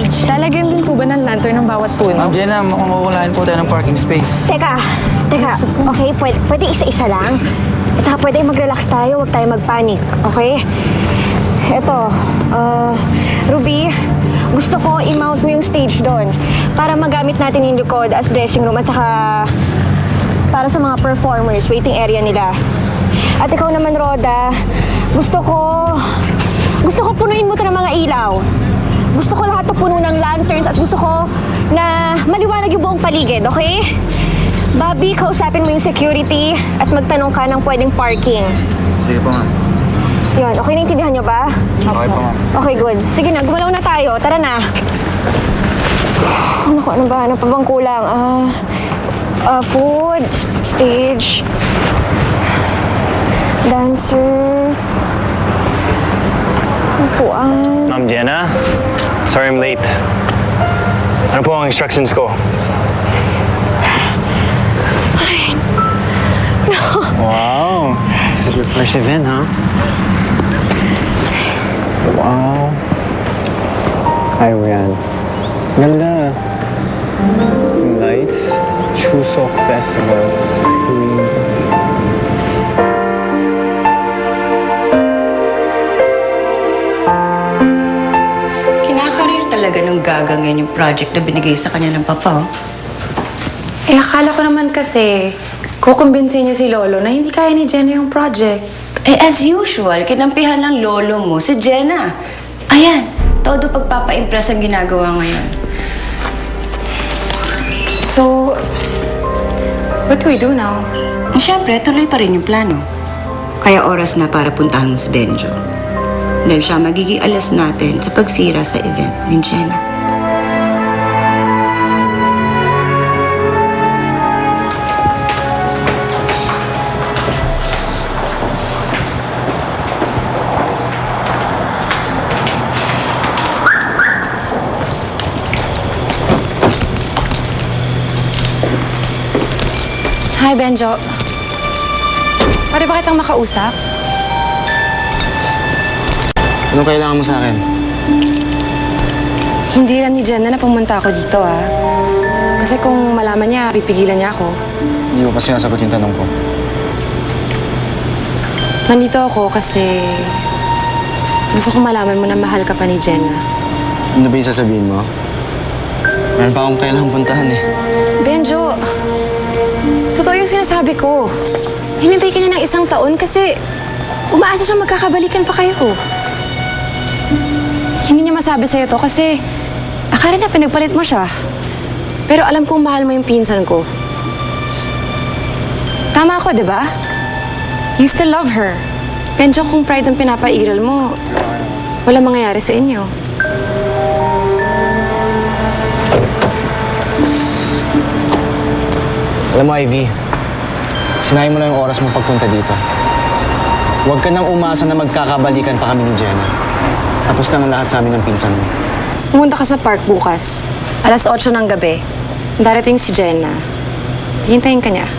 stage. Lalagyan din po ba ng lantern ng bawat puno? Ma'am Jenna, mukhang mawawalain po tayo ng parking space. Teka. Okay, pwede isa-isa lang? At saka pwede mag-relax tayo, huwag tayo mag-panic, okay? Eto, Ruby, gusto ko i-mount mo yung stage doon para magamit natin yung likod as dressing room at saka para sa mga performers, waiting area nila. At ikaw naman, Roda, gusto ko punuin mo to ng mga ilaw. Gusto ko lahat to puno ng lanterns at gusto ko na maliwanag yung buong paligid, okay? Bobby, kausapin mo yung security at magtanong ka ng pwedeng parking. Sige po, ma'am. Yun, okay, naintindihan nyo ba? Okay po, ma'am. Okay, good. Sige na, gumalaw na tayo. Tara na. Naku, ano ba? Ano pa bang kulang? Food, stage, dancers, upuan. Ma'am Jenna, sorry I'm late. Ano po ang instructions ko? Wow, this is your first event, huh? Wow. Hi, Rian. Ganda. Lights, Chuseok Festival, Koreans. Kinakarir talaga nung gagang yan yung project na binigay sa kanya ng papa, oh. Eh, akala ko naman kasi, kukumbinsin niyo si Lolo na hindi kaya ni Jenna yung project. Eh, as usual, kinampihan ng lolo mo si Jenna. Ayan, todo pagpapa-impress ang ginagawa ngayon. So, what do we do now? Siyempre, tuloy pa rin yung plano. Kaya oras na para puntahan mo si Benjo. Dahil siya magiging alas natin sa pagsira sa event ni Jenna. Hi, Benjo. Pwede ba kitang makausap? Anong kailangan mo sa akin? Hindi lang ni Jenna na pumunta ako dito, ah. Kasi kung malaman niya, pipigilan niya ako. Hindi ko pa sinasagot yung tanong ko. Nandito ako kasi gusto ko malaman mo na mahal ka pa ni Jenna. Ano ba yung sasabihin mo? Meron pa akong kailangang puntahan eh. Benjo, totoo yung sinasabi ko. Hinintay ka niya ng 1 taon kasi umaasa siya magkakabalikan pa kayo. Hindi niya masabi sa'yo to kasi akala niya pinagpalit mo siya. Pero alam kong mahal mo yung pinsan ko. Tama ako, di ba? You still love her. Benjo, kung pride ang pinapairal mo, wala mangyayari sa inyo. Alam mo, Ivy, sinayin mo na yung oras mo pagpunta dito. Huwag ka nang umasa na magkakabalikan pa kami ni Jenna. Tapos na ang lahat sa amin ng pinsan mo. Pumunta ka sa park bukas. 8:00 ng gabi. Darating si Jenna. Hihintayin ka niya.